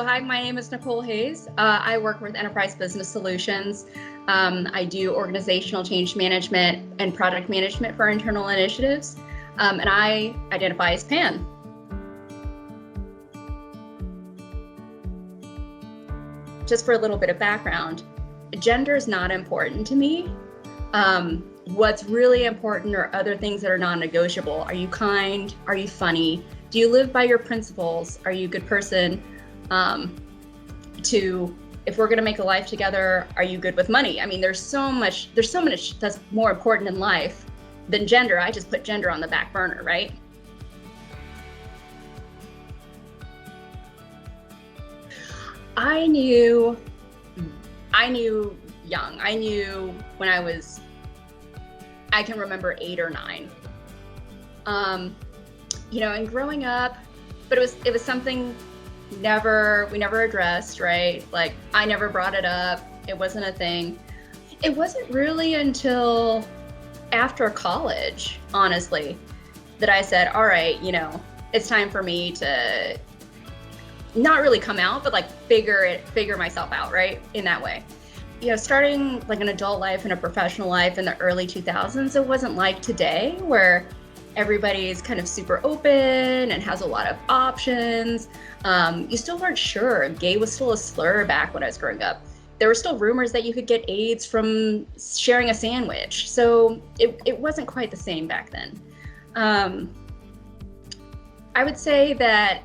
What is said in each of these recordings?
Hi, my name is Nicole Hayes. I work with Enterprise Business Solutions. I do organizational change management and project management for internal initiatives, and I identify as pan. Just for a little bit of background, gender is not important to me. What's really important are other things that are non-negotiable. Are you kind? Are you funny? Do you live by your principles? Are you a good person? If we're going to make a life together, are you good with money? I mean, there's so much that's more important in life than gender. I just put gender on the back burner, right? I knew young. I knew when I can remember 8 or 9. And growing up, but it was something we never addressed, right? Like, I never brought it up. It wasn't a thing. It wasn't really until after college, honestly, that I said, all right, it's time for me to not really come out, but like figure myself out, right? In that way. Starting like an adult life and a professional life in the early 2000s, it wasn't like today where everybody's kind of super open and has a lot of options. You still weren't sure. Gay was still a slur back when I was growing up. There were still rumors that you could get AIDS from sharing a sandwich. So it wasn't quite the same back then. I would say that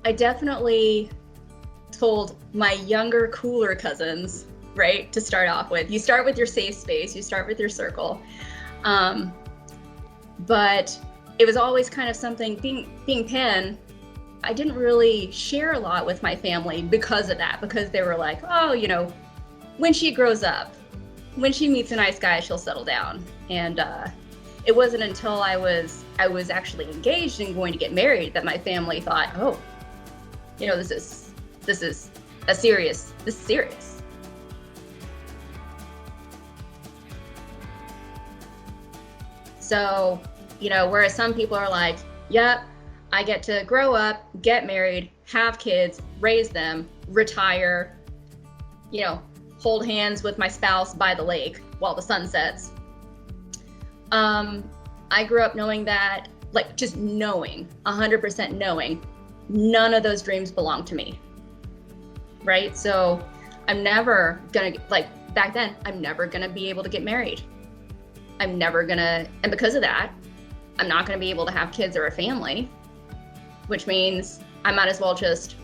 I definitely told my younger, cooler cousins, right, to start off with. You start with your safe space, you start with your circle. But it was always kind of something, being pan, I didn't really share a lot with my family because of that, because they were like, oh, when she grows up, when she meets a nice guy, she'll settle down. And it wasn't until I was actually engaged and going to get married that my family thought, oh, this is serious. So, whereas some people are like, yep, I get to grow up, get married, have kids, raise them, retire, hold hands with my spouse by the lake while the sun sets. I grew up knowing that, like, just knowing, 100% knowing, none of those dreams belong to me, right? So I'm never gonna, back then, I'm never gonna be able to get married. And because of that, I'm not gonna be able to have kids or a family, which means I might as well just,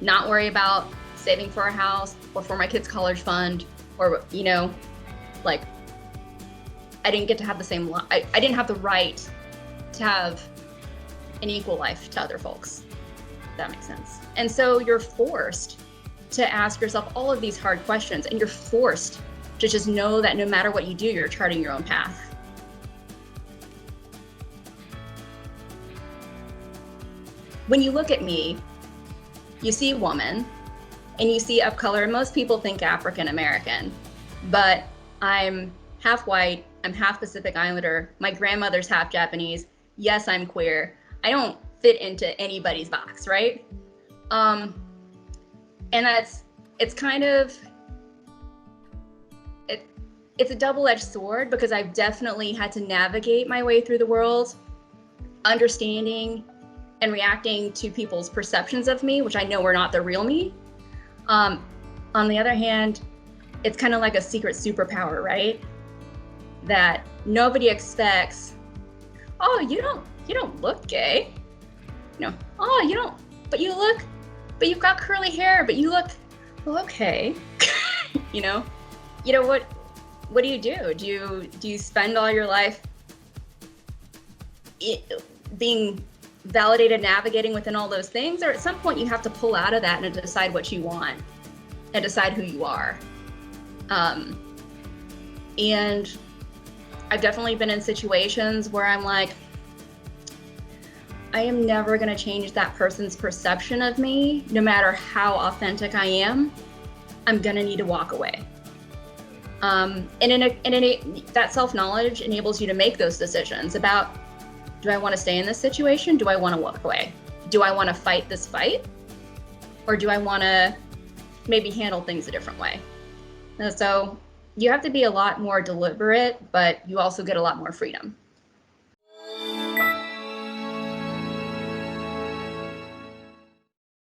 not worry about saving for a house or for my kids' college fund, or, I didn't get to have the same, I didn't have the right to have an equal life to other folks, if that makes sense. And so you're forced to ask yourself all of these hard questions, and you're forced to just know that no matter what you do, you're charting your own path. When you look at me, you see a woman and you see of color, and most people think African American, but I'm half white, I'm half Pacific Islander, my grandmother's half Japanese, yes, I'm queer. I don't fit into anybody's box, right? And it's a double-edged sword, because I've definitely had to navigate my way through the world, understanding and reacting to people's perceptions of me, which I know are not the real me. On the other hand, it's kind of like a secret superpower, right? That nobody expects. Oh, you don't look gay. Oh, you don't, but you've got curly hair, but you look, well, okay. What do you do? Do you spend all your life being validated, navigating within all those things? Or at some point you have to pull out of that and decide what you want and decide who you are. And I've definitely been in situations where I'm like, I am never going to change that person's perception of me, no matter how authentic I am. I'm going to need to walk away. That self-knowledge enables you to make those decisions about, do I want to stay in this situation? Do I want to walk away? do I want to fight this fight? Or do I want to maybe handle things a different way? And so you have to be a lot more deliberate, but you also get a lot more freedom.